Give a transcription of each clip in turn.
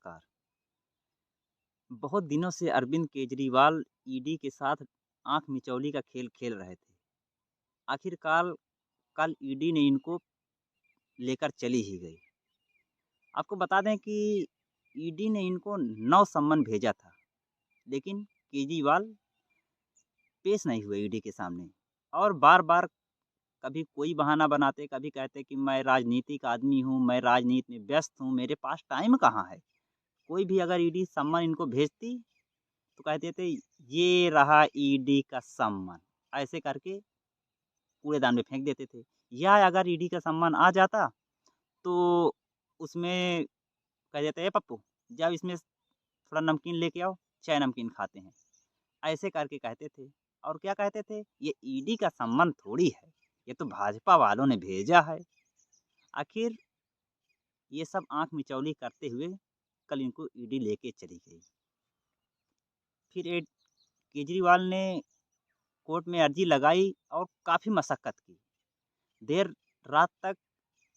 नमस्कार। बहुत दिनों से अरविंद केजरीवाल ईडी के साथ आँख मिचौली का खेल खेल रहे थे। आखिरकार कल ईडी ने इनको लेकर चली ही गई। आपको बता दें कि ईडी ने इनको 9 सम्मन भेजा था, लेकिन केजरीवाल पेश नहीं हुए ईडी के सामने और बार-बार कभी कोई बहाना बनाते, कभी कहते कि मैं राजनीतिक आदमी हूँ, मैं राजनीति में व्यस्त हूँ, मेरे पास टाइम कहाँ है। कोई भी अगर ईडी सम्मन इनको भेजती तो कहते थे ये रहा ईडी का सम्मन, ऐसे करके कूड़ेदान में फेंक देते थे। या अगर ईडी का सम्मन आ जाता तो उसमें कह देते ए पप्पू जाओ इसमें थोड़ा नमकीन लेके आओ, चाय नमकीन खाते हैं। ऐसे करके कहते थे और क्या कहते थे ये ईडी का सम्मन थोड़ी है, ये तो भाजपा वालों ने भेजा है। आखिर ये सब आँख मिचौली करते हुए कल इनको ईडी लेके चली गई। फिर केजरीवाल ने कोर्ट में अर्जी लगाई और काफ़ी मशक्कत की। देर रात तक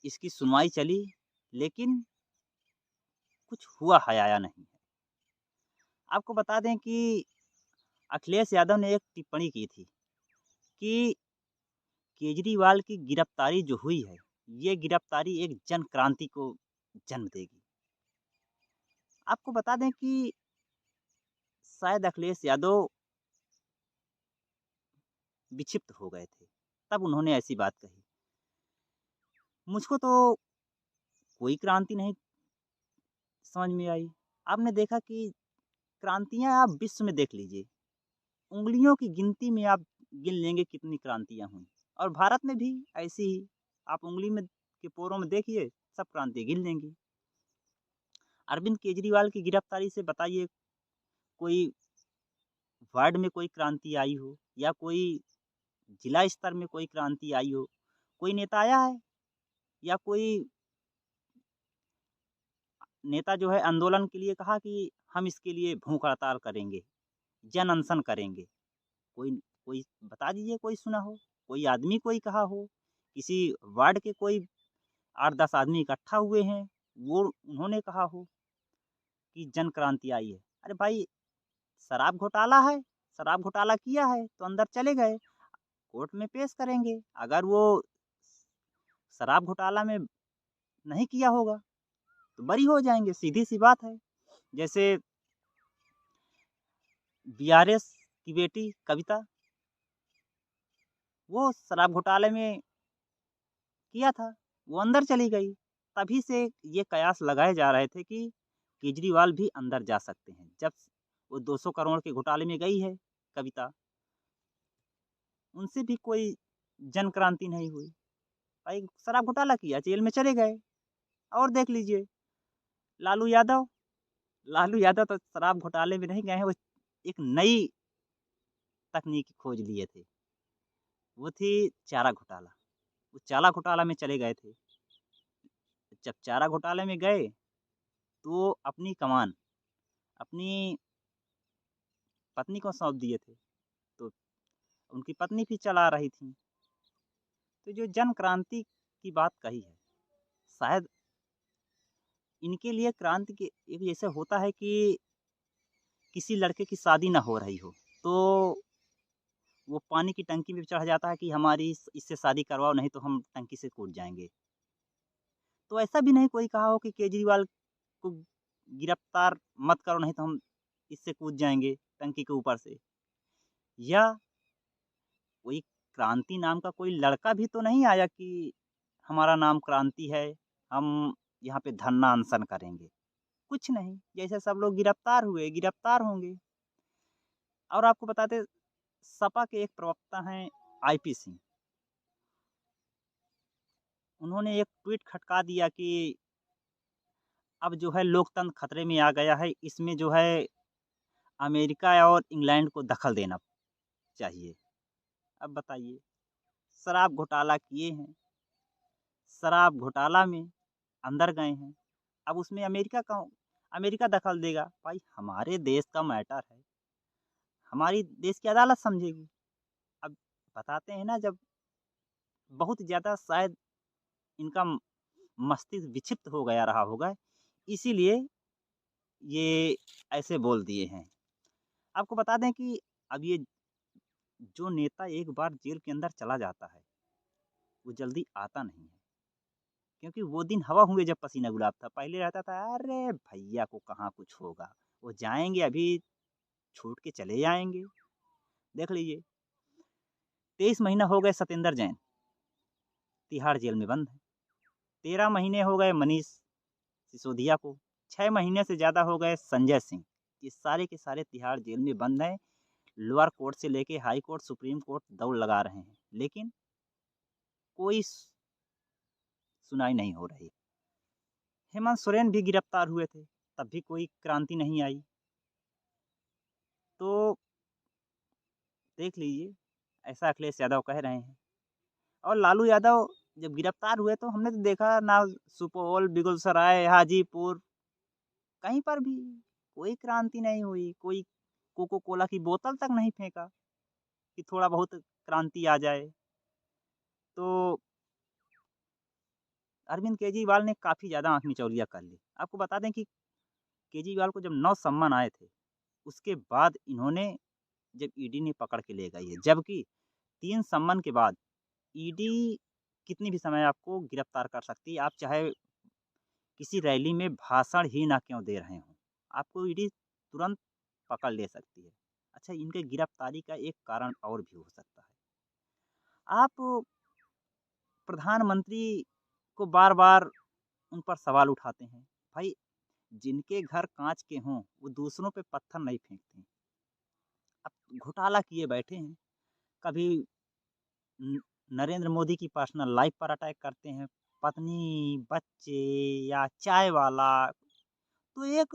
इसकी सुनवाई चली, लेकिन कुछ हुआ हयाया नहीं है। आपको बता दें कि अखिलेश यादव ने एक टिप्पणी की थी कि केजरीवाल की गिरफ्तारी जो हुई है, ये गिरफ्तारी एक जन क्रांति को जन्म देगी। आपको बता दें कि शायद अखिलेश यादव विक्षिप्त हो गए थे, तब उन्होंने ऐसी बात कही। मुझको तो कोई क्रांति नहीं समझ में आई। आपने देखा कि क्रांतियाँ आप विश्व में देख लीजिए, उँगलियों की गिनती में आप गिन लेंगे कितनी क्रांतियाँ हुई और भारत में भी ऐसी ही आप उँगली में के पोरों में देखिए, सब क्रांति गिन लेंगी। अरविंद केजरीवाल की गिरफ्तारी से बताइए कोई वार्ड में कोई क्रांति आई हो या कोई जिला स्तर में कोई क्रांति आई हो, कोई नेता आया है या कोई नेता जो है आंदोलन के लिए कहा कि हम इसके लिए भूख हड़ताल करेंगे, जन अनशन करेंगे। कोई कोई बता दीजिए कोई सुना हो, कोई आदमी कोई कहा हो, किसी वार्ड के कोई 8-10 आदमी इकट्ठा हुए हैं, वो उन्होंने कहा हो कि जन क्रांति आई है। अरे भाई शराब घोटाला है, शराब घोटाला किया है तो अंदर चले गए, कोर्ट में पेश करेंगे। अगर वो शराब घोटाला में नहीं किया होगा तो बरी हो जाएँगे, सीधी-सी बात है। जैसे बीआरएस की बेटी कविता, वो शराब घोटाले में किया था, वो अंदर चली गई। तभी से ये कयास लगाए जा रहे थे कि केजरीवाल भी अंदर जा सकते हैं। जब वो 200 करोड़ के घोटाले में गई है कविता, उनसे भी कोई जन क्रांति नहीं हुई। भाई शराब घोटाला किया, जेल में चले गए। और देख लीजिए लालू यादव, लालू यादव तो शराब घोटाले में नहीं गए हैं, वो एक नई तकनीक खोज लिए थे। वो थी चारा घोटाला। वो चारा घोटाला में चले गए थे। जब चारा घोटाले में गए तो अपनी कमान अपनी पत्नी को सौंप दिए थे, तो उनकी पत्नी भी चला रही थीं। तो जो जन क्रांति की बात कही है, शायद इनके लिए क्रांति के एक जैसे होता है कि किसी लड़के की शादी ना हो रही हो, तो वो पानी की टंकी में चढ़ जाता है कि हमारी इससे शादी करवाओ नहीं तो हम टंकी से कूद जाएँगे। तो ऐसा भी नहीं कोई कहा हो कि केजरीवाल को गिरफ्तार मत करो नहीं तो हम इससे कूद जाएँगे टंकी के ऊपर से। या कोई क्रांति नाम का कोई लड़का भी तो नहीं आया कि हमारा नाम क्रांति है, हम यहाँ पे धरना अनशन करेंगे। कुछ नहीं, जैसे सब लोग गिरफ्तार हुए, गिरफ्तार होंगे। और आपको बता दें सपा के एक प्रवक्ता हैं आईपी सिंह, उन्होंने एक ट्वीट खटका दिया कि अब जो है लोकतंत्र खतरे में आ गया है, इसमें जो है अमेरिका और इंग्लैंड को दखल देना चाहिए। अब बताइए, शराब घोटाला किए हैं, शराब घोटाला में अंदर गए हैं, अब उसमें अमेरिका दखल देगा। भाई हमारे देश का मैटर है, हमारी देश की अदालत समझेगी। अब बताते हैं ना जब बहुत ज़्यादा शायद इनका मस्तिष्क विक्षिप्त हो गया रहा होगा, इसीलिए ये ऐसे बोल दिए हैं। आपको बता दें कि अब ये जो नेता एक बार जेल के अंदर चला जाता है, वो जल्दी आता नहीं है। क्योंकि वो दिन हवा हुए जब पसीना गुलाब था। पहले रहता था अरे भैया को कहाँ कुछ होगा, वो जाएँगे अभी छूट के चले जाएँगे। देख लीजिए 23 महीना हो गए सत्येंद्र जैन तिहाड़ जेल में बंद है। 13 महीने हो गए मनीष सिसोदिया को। 6 महीने से ज़्यादा हो गए संजय सिंह। ये सारे के सारे तिहाड़ जेल में बंद हैं। लोअर कोर्ट से लेके हाई कोर्ट, सुप्रीम कोर्ट दौड़ लगा रहे हैं। लेकिन कोई सुनाई नहीं हो रही। हेमंत सोरेन भी गिरफ्तार हुए थे, तब भी कोई क्रांति नहीं आई। तो देख लीजिए, ऐसा अखिलेश यादव कह रहे हैं। और लालू यादव जब गिरफ्तार हुए तो हमने तो देखा ना सुपौल, बेगूसराय, हाजीपुर कहीं पर भी कोई क्रांति नहीं हुई। कोई कोको कोला की बोतल तक नहीं फेंका कि थोड़ा बहुत क्रांति आ जाए। तो अरविंद केजरीवाल ने काफ़ी ज़्यादा आँख मिचौलियाँ कर ली। आपको बता दें कि केजरीवाल को जब 9 सम्मन आए थे, उसके बाद इन्होंने जब ईडी ने पकड़ के ले गई है। जबकि 3 सम्मन के बाद ईडी कितनी भी समय आपको गिरफ्तार कर सकती है। आप चाहे किसी रैली में भाषण ही ना क्यों दे रहे हों, आपको ईडी तुरंत पकड़ ले सकती है। अच्छा, इनके गिरफ्तारी का एक कारण और भी हो सकता है। आप प्रधानमंत्री को बार-बार उन पर सवाल उठाते हैं। भाई, जिनके घर काँच के हों, वो दूसरों पे पत्थर नहीं फेंकते। अब घोटाला किए बैठे हैं। कभी न नरेंद्र मोदी की पर्सनल लाइफ़ पर अटैक करते हैं, पत्नी, बच्चे या चाय वाला। तो एक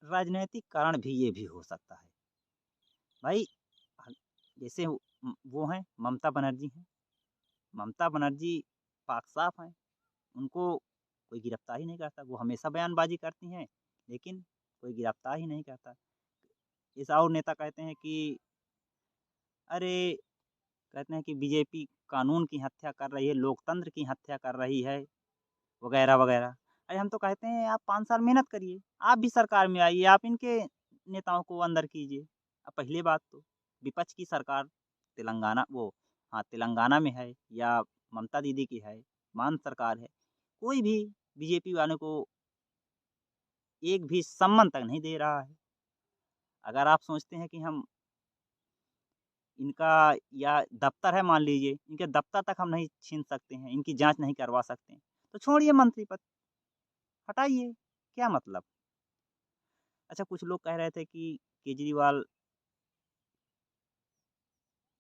राजनैतिक कारण भी ये भी हो सकता है। भाई ह जैसे वो हैं ममता बनर्जी हैं, ममता बनर्जी पाक-साफ हैं, उनको कोई गिरफ्तार ही नहीं करता। वो हमेशा बयानबाज़ी करती हैं, लेकिन कोई गिरफ्तार ही नहीं करता। इस और नेता कहते हैं कि अरे! कहते हैं कि बीजेपी कानून की हत्या कर रही है, लोकतंत्र की हत्या कर रही है, वगैरह-वगैरह। अरे हम तो कहते हैं आप 5 साल मेहनत करिए, आप भी सरकार में आइए, आप इनके नेताओं को अंदर कीजिए। पहली बात तो विपक्ष की सरकार तेलंगाना वो हाँ, तेलंगाना में है या ममता दीदी की है, मान सरकार है, कोई भी बीजेपी वालों को एक भी सम्मन तक नहीं दे रहा है। अगर आप सोचते हैं कि हम इनका या दफ़्तर है मान लीजिए, इनके दफ़्तर तक हम नहीं छीन सकते हैं, इनकी जाँच नहीं करवा सकते हैं, तो छोड़िए मंत्री पद, हटाइए, क्या मतलब? अच्छा, कुछ लोग कह रहे थे कि केजरीवाल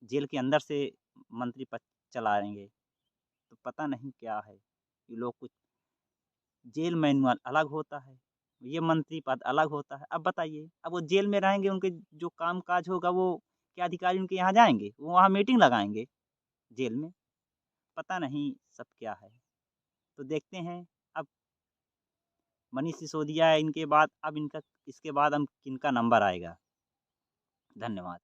जेल के अंदर से मंत्री पद चलाएँगे, तो पता नहीं क्या है, ये लोग कुछ जेल मैनुअल अलग होता है, ये मंत्री पद अलग होता है। अब बताइए, अब वो जेल में रहेंगे, उनके जो काम-काज होगा वो क्या अधिकारी उनके यहाँ जाएँगे? वो वहाँ मीटिंग लगाएँगे जेल में? पता नहीं सब क्या है। तो देखते हैं अब मनीष सिसोदिया है इनके बाद, अब इनका इसके बाद हम किनका नंबर आएगा। धन्यवाद।